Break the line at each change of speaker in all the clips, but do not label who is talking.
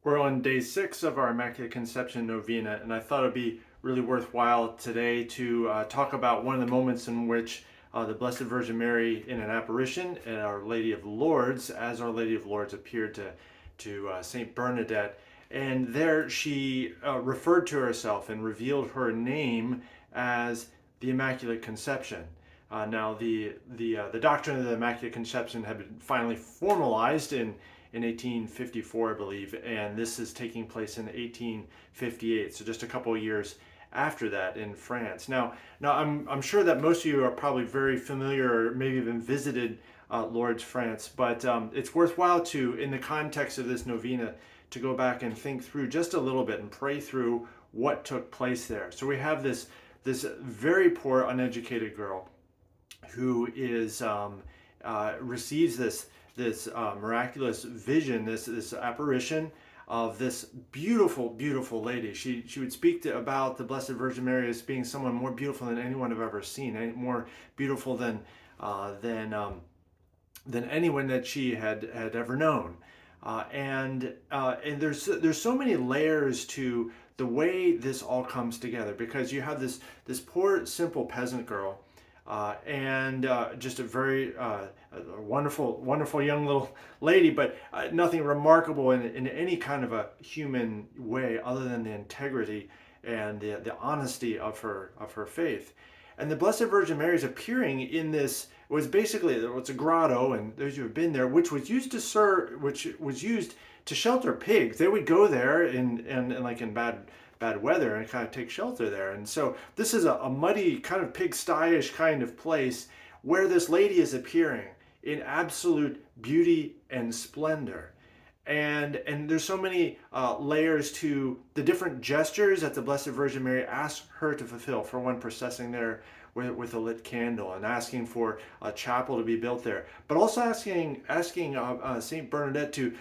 We're on day 6 of our Immaculate Conception Novena, and I thought it'd be really worthwhile today to talk about one of the moments in which the Blessed Virgin Mary, in an apparition, and Our Lady of Lourdes, as Our Lady of Lourdes appeared to Saint Bernadette, and there she referred to herself and revealed her name as the Immaculate Conception. Now, the doctrine of the Immaculate Conception had been finally formalized in 1854, I believe, and this is taking place in 1858, so just a couple of years after that in France. Now I'm sure that most of you are probably very familiar or maybe even visited Lourdes, France, but it's worthwhile to, in the context of this novena, to go back and think through just a little bit and pray through what took place there. So we have this very poor, uneducated girl who is receives this miraculous vision, this apparition of this beautiful lady. She would speak about the Blessed Virgin Mary as being someone more beautiful than anyone I've ever seen, any more beautiful uh, than um, than anyone that she had ever known. And there's so many layers to the way this all comes together, because you have this poor simple peasant girl, and just a very wonderful young little lady, but nothing remarkable in any kind of a human way other than the integrity and the honesty of her faith. And the Blessed Virgin Mary is appearing in this. It was basically, it's a grotto, and those who have been there, which was used to serve, which was used to shelter pigs. They would go there and like in bad weather and kind of take shelter there. And so this is a muddy kind of pigsty-ish kind of place where this lady is appearing in absolute beauty and splendor. And there's so many layers to the different gestures that the Blessed Virgin Mary asked her to fulfill. For one, processing there with a lit candle and asking for a chapel to be built there, but also asking Saint Bernadette to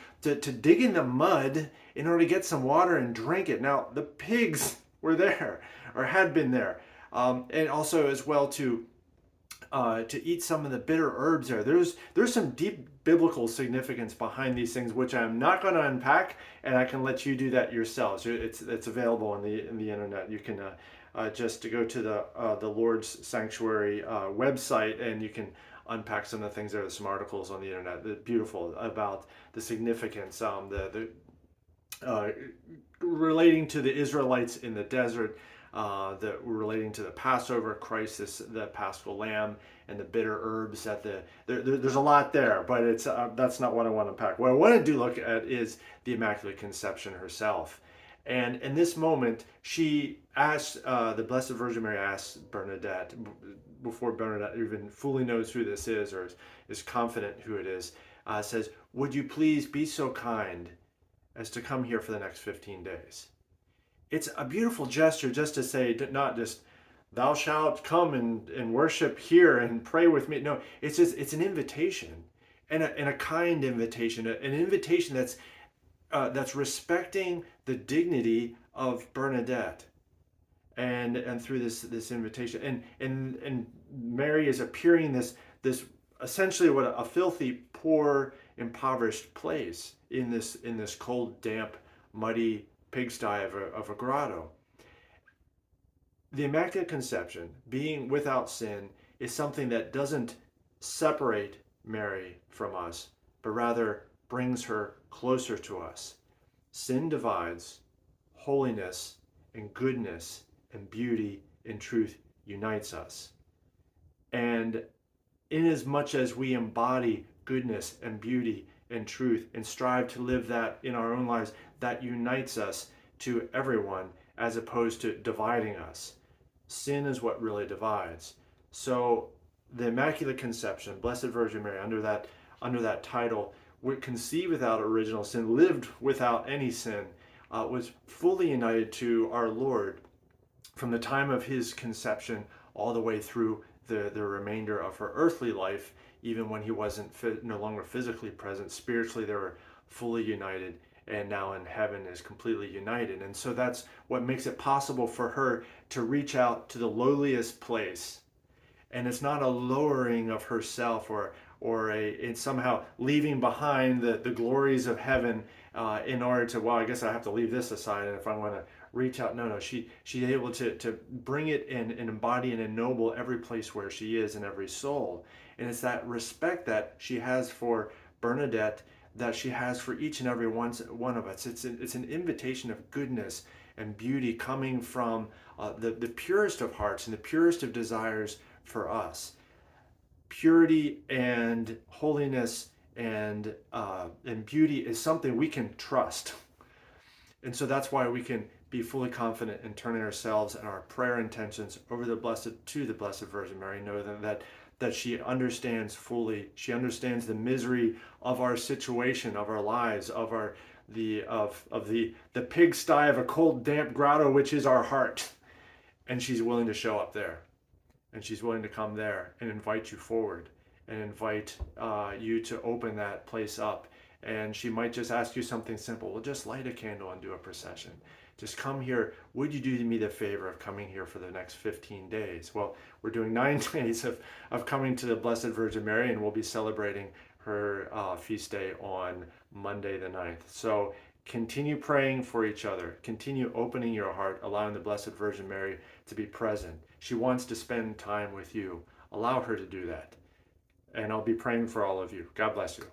dig in the mud in order to get some water and drink it. Now the pigs were there or had been there, and also as well to eat some of the bitter herbs there. There's some deep biblical significance behind these things, which I'm not going to unpack, and I can let you do that yourselves. It's available on the internet. You can just to go to the Lourdes Sanctuary website, and you can unpack some of the things there. There's some articles on the internet that beautiful about the significance, the relating to the Israelites in the desert, that were relating to the Passover, Christ, the Paschal Lamb, and the bitter herbs. There's a lot there, but that's not what I want to unpack. What I want to do look at is the Immaculate Conception herself. And in this moment, she asked, the Blessed Virgin Mary asked Bernadette, before Bernadette even fully knows who this is or is confident who it is, says, "Would you please be so kind as to come here for the next 15 days?" It's a beautiful gesture just to say, not just, "Thou shalt come and worship here and pray with me." No, it's an invitation, and a kind invitation, an invitation that's respecting the dignity of Bernadette, and through this invitation, and Mary is appearing this essentially what a filthy, poor, impoverished place in this cold, damp, muddy pigsty of a grotto. The Immaculate Conception, being without sin, is something that doesn't separate Mary from us, but rather brings her closer to us. Sin divides, holiness and goodness and beauty and truth unites us. And inasmuch as we embody goodness and beauty and truth and strive to live that in our own lives, that unites us to everyone as opposed to dividing us. Sin is what really divides. So the Immaculate Conception, Blessed Virgin Mary, under that title, conceived without original sin, lived without any sin, was fully united to our Lord from the time of his conception all the way through the remainder of her earthly life. Even when he wasn't no longer physically present, spiritually they were fully united, and now in heaven is completely united. And so that's what makes it possible for her to reach out to the lowliest place. And it's not a lowering of herself or it's somehow leaving behind the glories of heaven in order to, well, I guess I have to leave this aside, and if I want to reach out, no, she's able to bring it and embody and ennoble every place where she is in every soul. And it's that respect that she has for Bernadette that she has for each and every one of us. It's an invitation of goodness and beauty coming from the purest of hearts and the purest of desires for us. Purity and holiness and beauty is something we can trust. And so that's why we can be fully confident in turning ourselves and our prayer intentions over the Blessed Virgin Mary, knowing that she understands fully. She understands the misery of our situation, of our lives, of the pigsty of a cold, damp grotto, which is our heart. And she's willing to show up there. And she's willing to come there and invite you forward and invite you to open that place up. And she might just ask you something simple. Well, just light a candle and do a procession. Just come here. Would you do me the favor of coming here for the next 15 days? Well, we're doing 9 days of coming to the Blessed Virgin Mary, and we'll be celebrating her feast day on Monday the 9th. So continue praying for each other. Continue opening your heart, allowing the Blessed Virgin Mary to be present. She wants to spend time with you. Allow her to do that. And I'll be praying for all of you. God bless you.